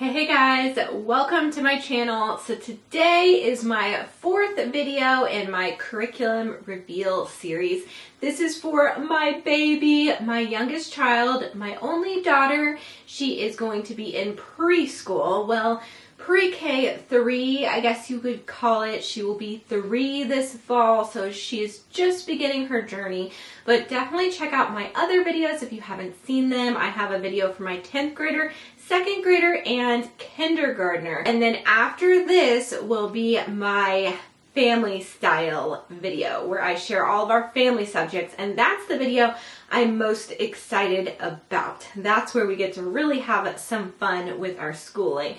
Hey guys, welcome to my channel. So today is my fourth video in my curriculum reveal series. This is for my baby, my youngest child, my only daughter. She is going to be in preschool. Well, pre-K 3, I guess you could call it. She will be 3 this fall, so she is just beginning her journey. But definitely check out my other videos if you haven't seen them. I have a video for my 10th grader, 2nd grader, and kindergartner. And then after this will be my family style video where I share all of our family subjects, and that's the video I'm most excited about. That's where we get to really have some fun with our schooling.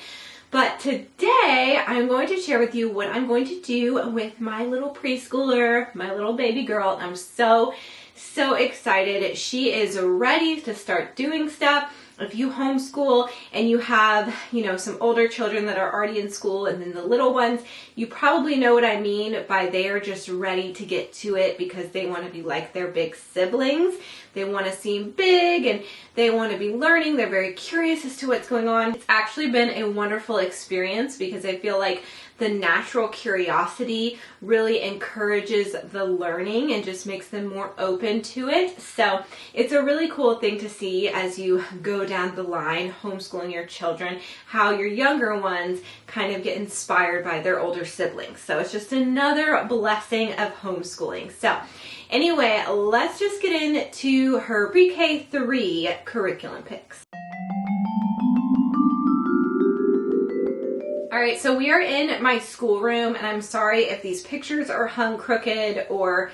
But today I'm going to share with you what I'm going to do with my little preschooler, my little baby girl. I'm so excited. She is ready to start doing stuff. If you homeschool and you have, some older children that are already in school and then the little ones, you probably know what I mean by they are just ready to get to it because they want to be like their big siblings. They want to seem big and they want to be learning. They're very curious as to what's going on. It's actually been a wonderful experience because I feel like the natural curiosity really encourages the learning and just makes them more open to it. So it's a really cool thing to see as you go down the line homeschooling your children, how your younger ones kind of get inspired by their older siblings. So it's just another blessing of homeschooling. So anyway, let's just get into her pre-K 3 curriculum picks. All right, so we are in my schoolroom, and I'm sorry if these pictures are hung crooked or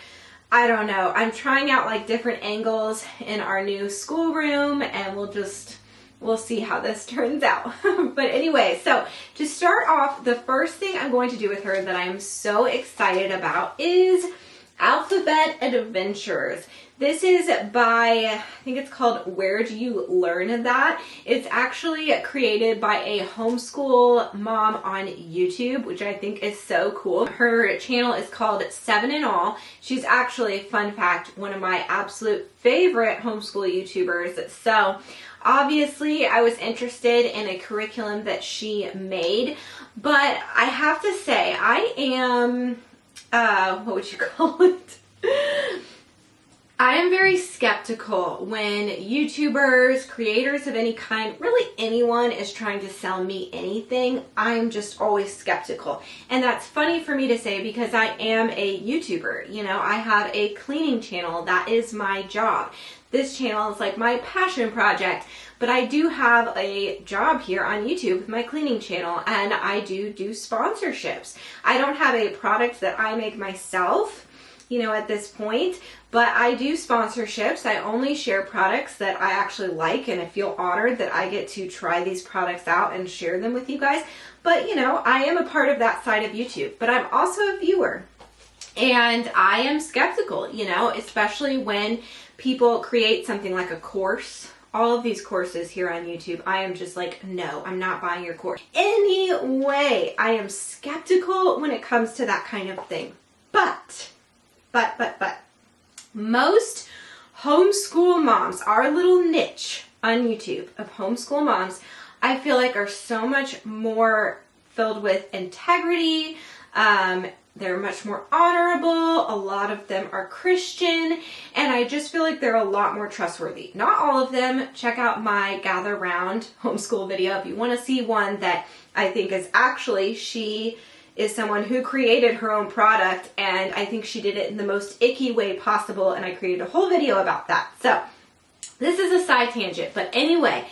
I don't know. I'm trying out like different angles in our new schoolroom, and we'll see how this turns out. But anyway, so to start off, the first thing I'm going to do with her that I'm so excited about is Alphabet Adventures. This is by, I think it's called Where Do You Learn That? It's actually created by a homeschool mom on YouTube, which I think is so cool. Her channel is called 7 in All. She's actually, fun fact, one of my absolute favorite homeschool YouTubers. So obviously I was interested in a curriculum that she made, but I have to say I am, what would you call it? I am very skeptical when YouTubers, creators of any kind, really anyone is trying to sell me anything. I'm just always skeptical. And that's funny for me to say because I am a YouTuber. I have a cleaning channel. That is my job. This channel is like my passion project. But I do have a job here on YouTube with my cleaning channel, and I do sponsorships. I don't have a product that I make myself, at this point, but I do sponsorships. I only share products that I actually like, and I feel honored that I get to try these products out and share them with you guys. But, I am a part of that side of YouTube, but I'm also a viewer. And I am skeptical, especially when people create something like a course. All of these courses here on YouTube, I am just like, no, I'm not buying your course. Anyway, I am skeptical when it comes to that kind of thing. But, most homeschool moms, our little niche on YouTube of homeschool moms, I feel like are so much more filled with integrity. They're much more honorable. A lot of them are Christian, and I just feel like they're a lot more trustworthy. Not all of them. Check out my Gather Round homeschool video if you want to see one that I think is actually, she is someone who created her own product, and I think she did it in the most icky way possible, and I created a whole video about that. So this is a side tangent, but anyway,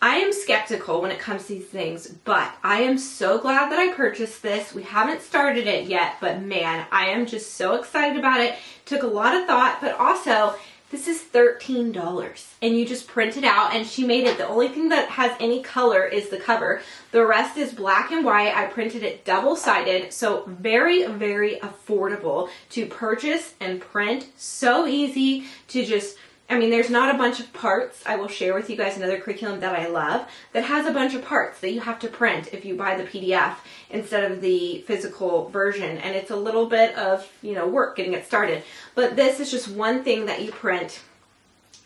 I am skeptical when it comes to these things, but I am so glad that I purchased this. We haven't started it yet, but man, I am just so excited about it. Took a lot of thought, but also this is $13 and you just print it out, and she made it. The only thing that has any color is the cover. The rest is black and white. I printed it double-sided, so very, very affordable to purchase and print. So easy to just, there's not a bunch of parts. I will share with you guys another curriculum that I love that has a bunch of parts that you have to print if you buy the PDF instead of the physical version. And it's a little bit of, work getting it started. But this is just one thing that you print.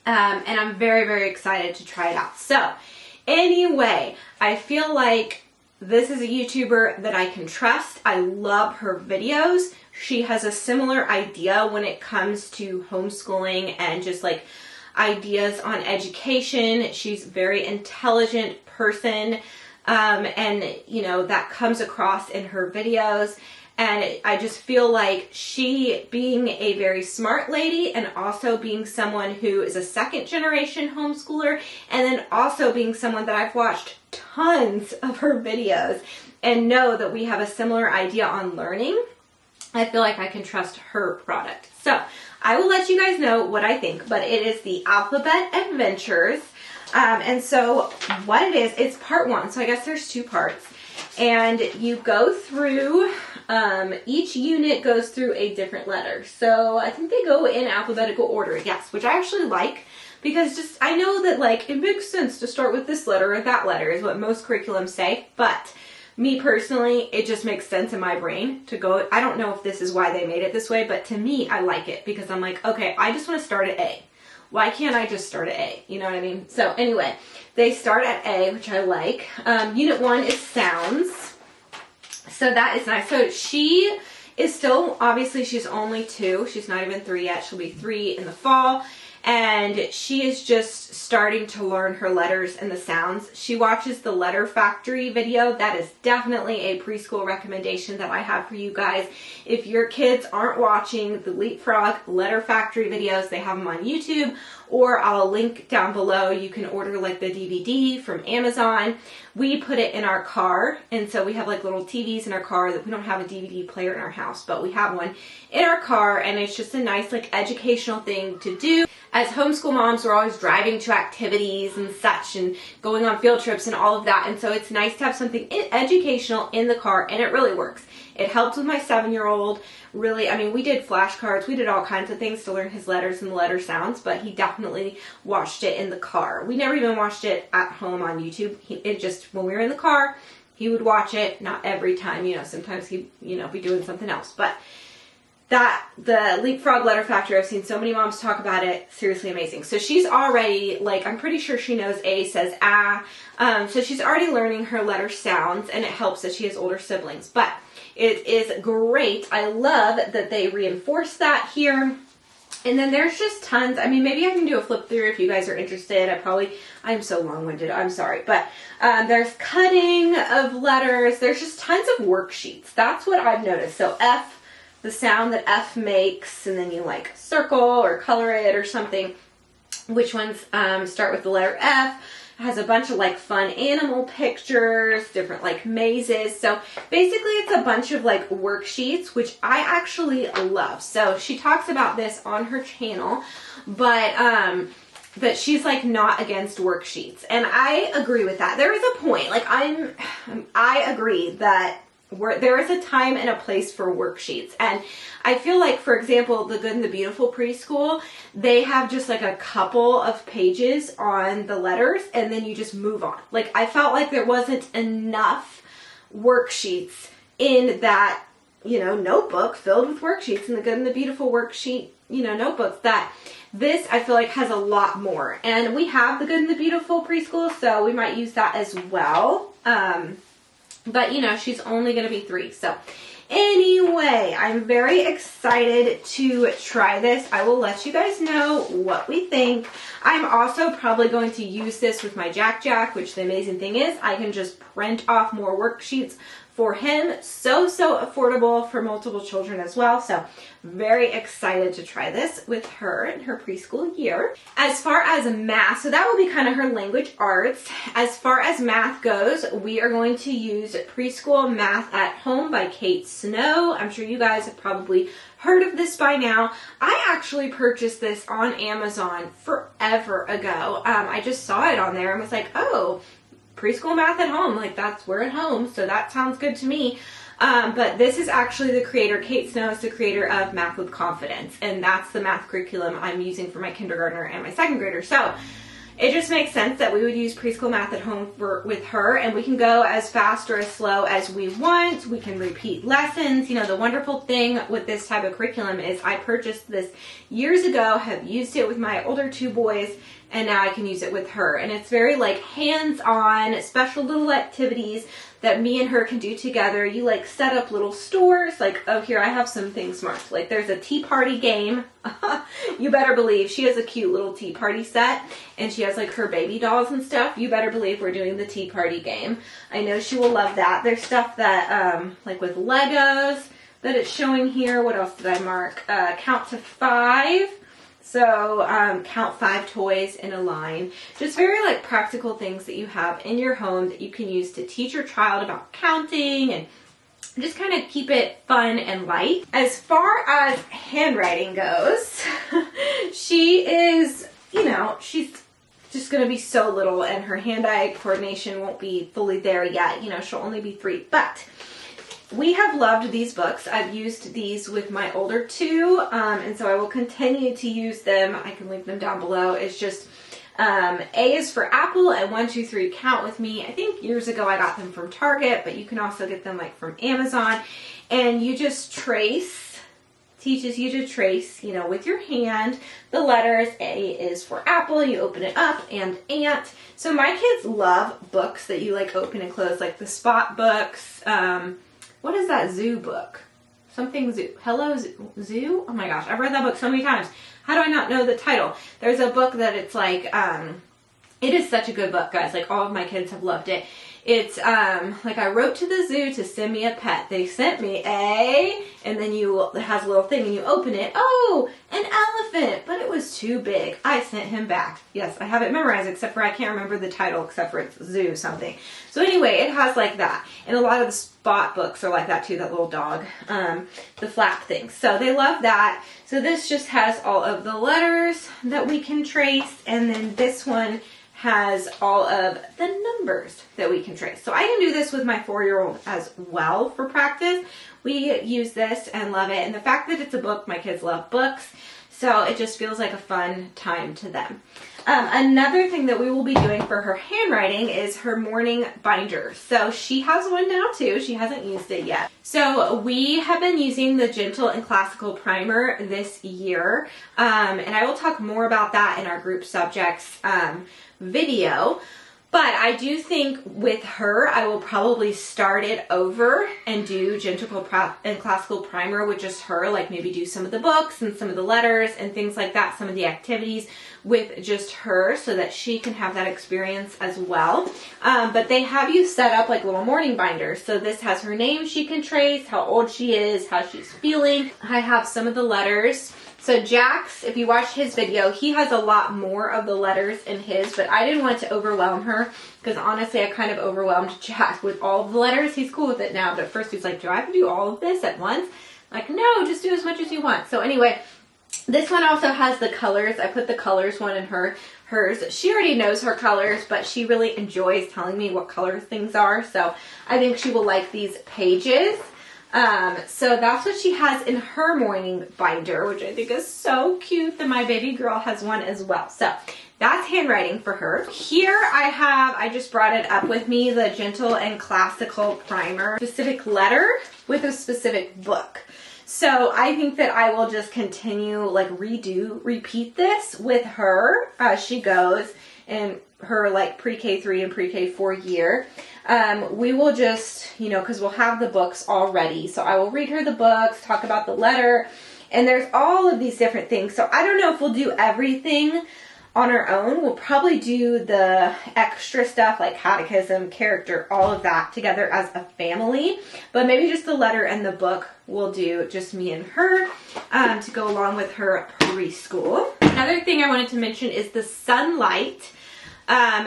And I'm very, very excited to try it out. So Anyway, I feel like this is a YouTuber that I can trust. I love her videos. She has a similar idea when it comes to homeschooling and just like ideas on education. She's a very intelligent person, and you know, that comes across in her videos. And I just feel like she, being a very smart lady and also being someone who is a second generation homeschooler, and then also being someone that I've watched tons of her videos and know that we have a similar idea on learning, I feel like I can trust her product. So I will let you guys know what I think, but it is the Alphabet Adventures. And so what it is, it's part 1. So I guess there's 2 parts. And you go through, each unit goes through a different letter. So I think they go in alphabetical order, yes, which I actually like, because just, I know that like, it makes sense to start with this letter or that letter is what most curriculums say, but me personally, it just makes sense in my brain to go, I don't know if this is why they made it this way, but to me, I like it because I'm like, okay, I just want to start at A. Why can't I just start at A? You know what I mean? So anyway, they start at A, which I like. Unit 1 is sounds. So that is nice. So she is still, obviously she's only 2. She's not even 3 yet. She'll be 3 in the fall. And she is just starting to learn her letters and the sounds. She watches the Letter Factory video. That is definitely a preschool recommendation that I have for you guys. If your kids aren't watching the Leapfrog Letter Factory videos, they have them on YouTube, or I'll link down below. You can order like the DVD from Amazon. We put it in our car, and so we have like little TVs in our car. That we don't have a DVD player in our house, but we have one in our car, and it's just a nice like educational thing to do. As homeschool moms, we're always driving to activities and such and going on field trips and all of that, and so it's nice to have something educational in the car, and it really works. It helped with my 7-year-old. Really, I mean, we did flashcards, we did all kinds of things to learn his letters and the letter sounds, but he definitely watched it in the car. We never even watched it at home on YouTube. It just, when we were in the car, he would watch it. Not every time, you know, sometimes he'd, you know, be doing something else, but the Leapfrog Letter Factory, I've seen so many moms talk about it. Seriously amazing. So she's already, like, I'm pretty sure she knows A says ah. So she's already learning her letter sounds, and it helps that she has older siblings. But it is great. I love that they reinforce that here. And then there's just tons. I mean, maybe I can do a flip through if you guys are interested. I'm so long-winded. I'm sorry. But there's cutting of letters. There's just tons of worksheets. That's what I've noticed. So F, the sound that F makes, and then you like circle or color it or something. Which ones start with the letter F? It has a bunch of like fun animal pictures, different like mazes. So basically it's a bunch of like worksheets, which I actually love. So she talks about this on her channel, but that she's like not against worksheets. And I agree with that. There is a point, like I agree that there is a time and a place for worksheets. And I feel like, for example, the Good and the Beautiful Preschool, they have just like a couple of pages on the letters and then you just move on. Like, I felt like there wasn't enough worksheets in that, you know, notebook filled with worksheets, in the Good and the Beautiful worksheet, you know, notebooks, that this I feel like has a lot more. And we have the Good and the Beautiful Preschool, so we might use that as well. But, you know, she's only going to be 3. So, anyway, I'm very excited to try this. I will let you guys know what we think. I'm also probably going to use this with my Jack, which the amazing thing is I can just print off more worksheets for him. So affordable for multiple children as well. So very excited to try this with her in her preschool year. As far as math, so that will be kind of her language arts. As far as math goes, we are going to use Preschool Math at Home by Kate Snow. I'm sure you guys have probably heard of this by now. I actually purchased this on Amazon forever ago. I just saw it on there and was like, oh, Preschool Math at Home, like we're at home, so that sounds good to me. But this is actually the creator, Kate Snow is the creator of Math with Confidence, and that's the math curriculum I'm using for my kindergartner and my 2nd grader. So it just makes sense that we would use Preschool Math at Home with her, and we can go as fast or as slow as we want. We can repeat lessons. You know, the wonderful thing with this type of curriculum is I purchased this years ago, have used it with my older 2 boys, and now I can use it with her. And it's very like hands-on, special little activities that me and her can do together. You like set up little stores, like, oh, here I have some things marked. Like there's a tea party game. You better believe she has a cute little tea party set, and she has like her baby dolls and stuff. You better believe we're doing the tea party game. I know she will love that. There's stuff that, like with Legos that it's showing here. What else did I mark? Count to 5. So count 5 toys in a line. Just very like practical things that you have in your home that you can use to teach your child about counting and just kind of keep it fun and light. As far as handwriting goes, she is, you know, she's just going to be so little and her hand-eye coordination won't be fully there yet. You know, she'll only be 3, but we have loved these books. I've used these with my older 2, and so I will continue to use them. I can link them down below. It's just A is for Apple and 1, 2, 3 count with me. I think years ago I got them from Target, but you can also get them like from Amazon. And you just trace, teaches you to trace, you know, with your hand, the letters. A is for Apple, you open it up, and ant. So my kids love books that you like open and close, like the Spot books. What is that zoo book? Something zoo. Hello Zoo? Oh my gosh, I've read that book so many times. How do I not know the title? There's a book that it's like, it is such a good book, guys. Like all of my kids have loved it. It's like I wrote to the zoo to send me a pet. They sent me a, and then it has a little thing and you open it. Oh, an elephant, but it was too big. I sent him back. Yes, I have it memorized except for I can't remember the title except for it's zoo something. So anyway, it has like that. And a lot of the Spot books are like that too, that little dog, the flap thing. So they love that. So this just has all of the letters that we can trace, and then this one has all of the numbers that we can trace. So I can do this with my 4-year-old as well for practice. We use this and love it. And the fact that it's a book, my kids love books. So it just feels like a fun time to them. Another thing that we will be doing for her handwriting is her morning binder. So she has one now too. She hasn't used it yet. So we have been using the Gentle and Classical Primer this year. And I will talk more about that in our group subjects video. But I do think with her, I will probably start it over and do Gentle and Classical Primer with just her, like maybe do some of the books and some of the letters and things like that, some of the activities with just her so that she can have that experience as well. But they have you set up like little morning binders. So this has her name she can trace, how old she is, how she's feeling. I have some of the letters. So Jax, if you watch his video, he has a lot more of the letters in his, but I didn't want to overwhelm her because honestly, I kind of overwhelmed Jax with all of the letters. He's cool with it now, but at first he's like, do I have to do all of this at once? Like, no, just do as much as you want. So anyway, this one also has the colors. I put the colors one in hers. She already knows her colors, but she really enjoys telling me what colors things are. So I think she will like these pages. So that's what she has in her morning binder, which I think is so cute that my baby girl has one as well. So that's handwriting for her. Here I just brought it up with me, the Gentle and Classical Primer, specific letter with a specific book. So I think that I will just continue, like repeat this with her as she goes in her like pre-K 3 and pre-K 4 year. We will just, you know, because we'll have the books already. So I will read her the books, talk about the letter, and there's all of these different things. So I don't know if we'll do everything on our own. We'll probably do the extra stuff like catechism, character, all of that together as a family. But maybe just the letter and the book we'll do just me and her to go along with her preschool. Another thing I wanted to mention is the sunlight.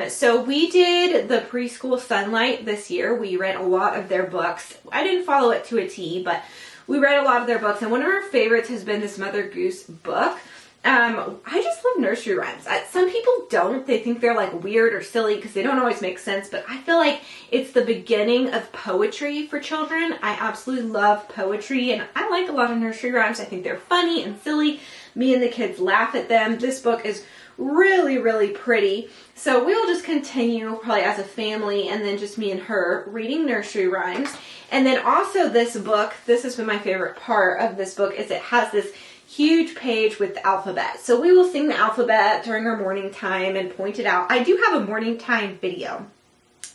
So we did the preschool sunlight this year. We read a lot of their books. I didn't follow it to a T, but we read a lot of their books. And one of our favorites has been this Mother Goose book. I just love nursery rhymes. Some people don't. They think they're like weird or silly because they don't always make sense. But I feel like it's the beginning of poetry for children. I absolutely love poetry and I like a lot of nursery rhymes. I think they're funny and silly. Me and the kids laugh at them. This book is really, really pretty. So we'll just continue probably as a family and then just me and her reading nursery rhymes. And then also this book, this has been my favorite part of this book, is it has this huge page with the alphabet. So we will sing the alphabet during our morning time and point it out. I do have a morning time video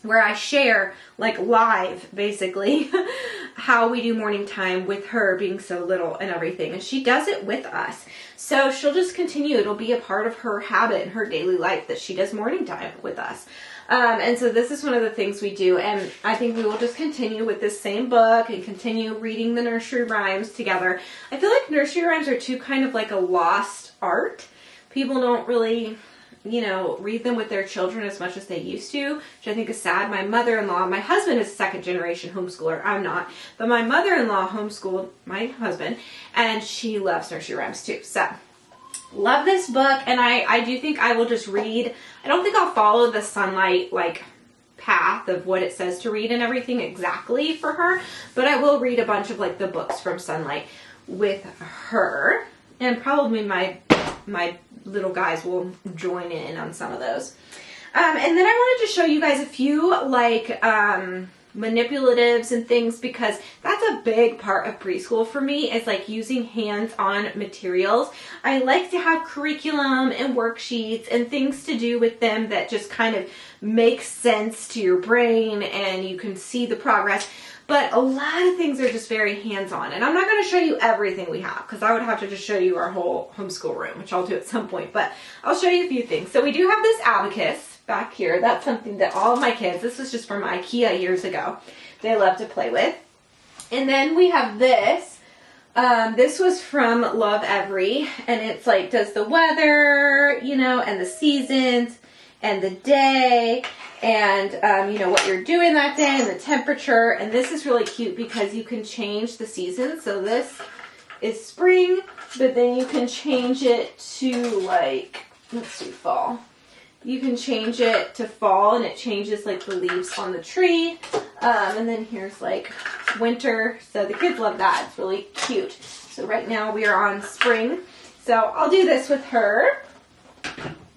where I share, like live basically, how we do morning time with her being so little and everything. And she does it with us. So she'll just continue. It'll be a part of her habit in her daily life that she does morning time with us. And so this is one of the things we do. And I think we will just continue with this same book and continue reading the nursery rhymes together. I feel like nursery rhymes are too kind of like a lost art. People don't really, you know, read them with their children as much as they used to, which I think is sad. My mother-in-law, my husband is a second generation homeschooler. I'm not. But my mother-in-law homeschooled my husband, and she loves nursery rhymes too. So love this book, and I do think I will just read. I don't think I'll follow the Sunlight like path of what it says to read and everything exactly for her, but I will read a bunch of like the books from Sunlight with her, and probably my little guys will join in on some of those. And then I wanted to show you guys a few like manipulatives and things, because that's a big part of preschool for me, is like using hands-on materials. I like to have curriculum and worksheets and things to do with them that just kind of make sense to your brain and you can see the progress. But a lot of things are just very hands-on. And I'm not going to show you everything we have, because I would have to just show you our whole homeschool room, which I'll do at some point. But I'll show you a few things. So we do have this abacus back here. That's something that all of my kids, this was just from IKEA years ago, they love to play with. And then we have this. This was from Love Every. And it's like, does the weather, you know, and the seasons and the day, and you know, what you're doing that day and the temperature. And this is really cute because you can change the seasons. So this is spring, but then you can change it to like, let's see, fall. You can change it to fall, and it changes like the leaves on the tree. And then here's like winter. So the kids love that. It's really cute. So right now we are on spring. So I'll do this with her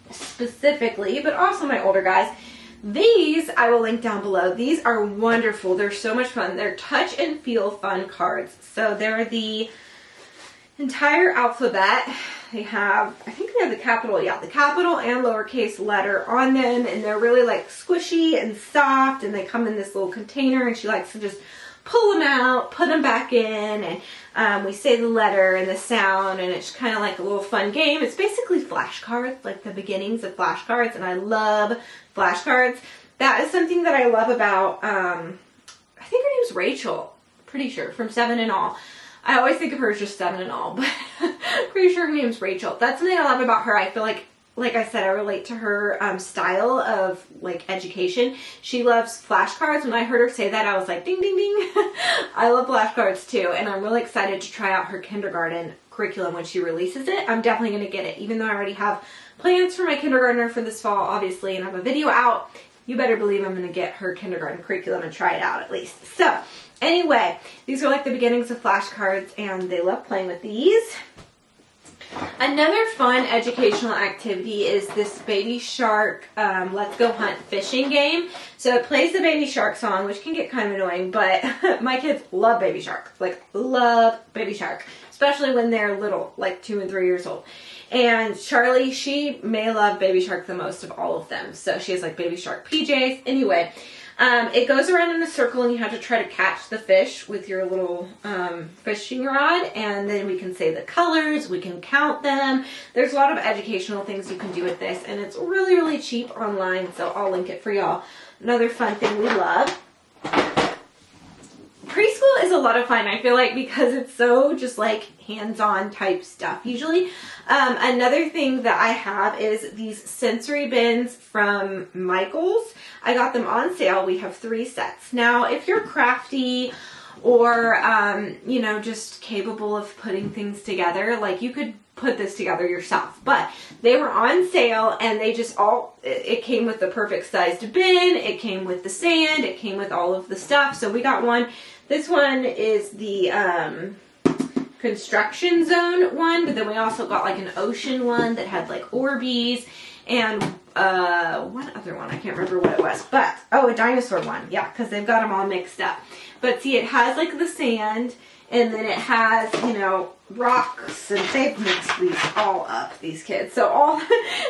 specifically, but also my older guys. These I will link down below. These are wonderful. They're so much fun. They're touch and feel fun cards. So they're the entire alphabet. They have, I think they have the capital, yeah, the capital and lowercase letter on them, and they're really like squishy and soft, and they come in this little container, and she likes to just pull them out, put them back in, and we say the letter and the sound, and it's kind of like a little fun game. It's basically flashcards, like the beginnings of flashcards, and I love flashcards. That is something that I love about, I think her name's Rachel, pretty sure, from 7 and All. I always think of her as just 7 and All, but pretty sure her name's Rachel. That's something I love about her. I feel like I said, I relate to her style of like education. She loves flashcards. When I heard her say that, I was like, ding, ding, ding. I love flashcards too. And I'm really excited to try out her kindergarten curriculum when she releases it. I'm definitely going to get it, even though I already have plans for my kindergartner for this fall, obviously, and I have a video out. You better believe I'm going to get her kindergarten curriculum and try it out at least. So anyway, these are like the beginnings of flashcards, and they love playing with these. Another fun educational activity is this Baby Shark Let's Go Hunt fishing game. So it plays the Baby Shark song, which can get kind of annoying, but my kids love Baby Shark. Like, love Baby Shark, especially when they're little, like 2 and 3 years old. And Charlie, she may love Baby Shark the most of all of them. So she has like Baby Shark PJs. Anyway, it goes around in a circle, and you have to try to catch the fish with your little fishing rod, and then we can say the colors, we can count them. There's a lot of educational things you can do with this, and it's really, really cheap online, so I'll link it for y'all. Another fun thing we love. Preschool is a lot of fun, I feel like, because it's so just like hands-on type stuff usually. Another thing that I have is these sensory bins from Michael's. I got them on sale. We have 3 sets. Now, if you're crafty or, you know, just capable of putting things together, like you could put this together yourself, but they were on sale, and they just it came with the perfect sized bin, it came with the sand, it came with all of the stuff. So we got one. This one is the construction zone one, but then we also got like an ocean one that had like Orbeez, and one other one, I can't remember what it was, but a dinosaur one, yeah, because they've got them all mixed up. But see, it has like the sand, And then it has, you know, rocks, and they've mixed these all up, these kids. So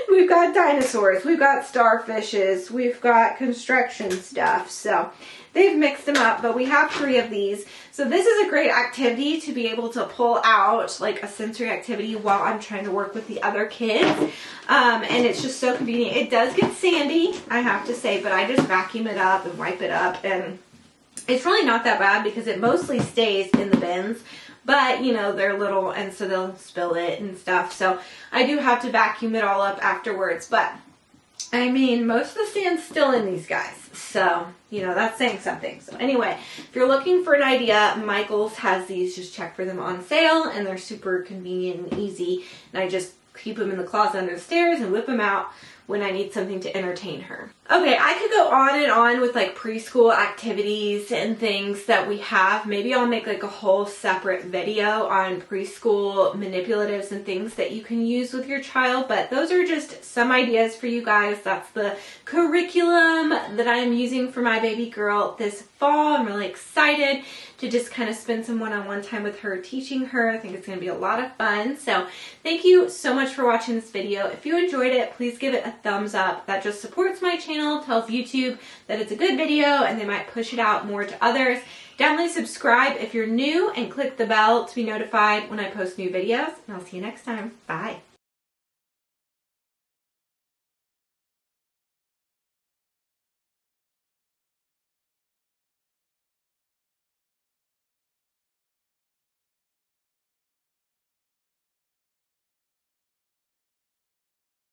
we've got dinosaurs, we've got starfishes, we've got construction stuff. So they've mixed them up, but we have 3 of these. So this is a great activity to be able to pull out, like a sensory activity while I'm trying to work with the other kids. And it's just so convenient. It does get sandy, I have to say, but I just vacuum it up and wipe it up, and it's really not that bad because it mostly stays in the bins. But, you know, they're little, and so they'll spill it and stuff. So I do have to vacuum it all up afterwards. But, I mean, most of the sand's still in these guys. So, you know, that's saying something. So anyway, if you're looking for an idea, Michael's has these. Just check for them on sale, and they're super convenient and easy. And I just keep them in the closet under the stairs and whip them out when I need something to entertain her. Okay, I could go on and on with like preschool activities and things that we have. Maybe I'll make like a whole separate video on preschool manipulatives and things that you can use with your child, but those are just some ideas for you guys. That's the curriculum that I am using for my baby girl this fall. I'm really excited to just kind of spend some one-on-one time with her, teaching her. I think it's going to be a lot of fun. So thank you so much for watching this video. If you enjoyed it, please give it a thumbs up. That just supports my channel, tells YouTube that it's a good video, and they might push it out more to others. Definitely subscribe if you're new, and click the bell to be notified when I post new videos. And I'll see you next time. Bye.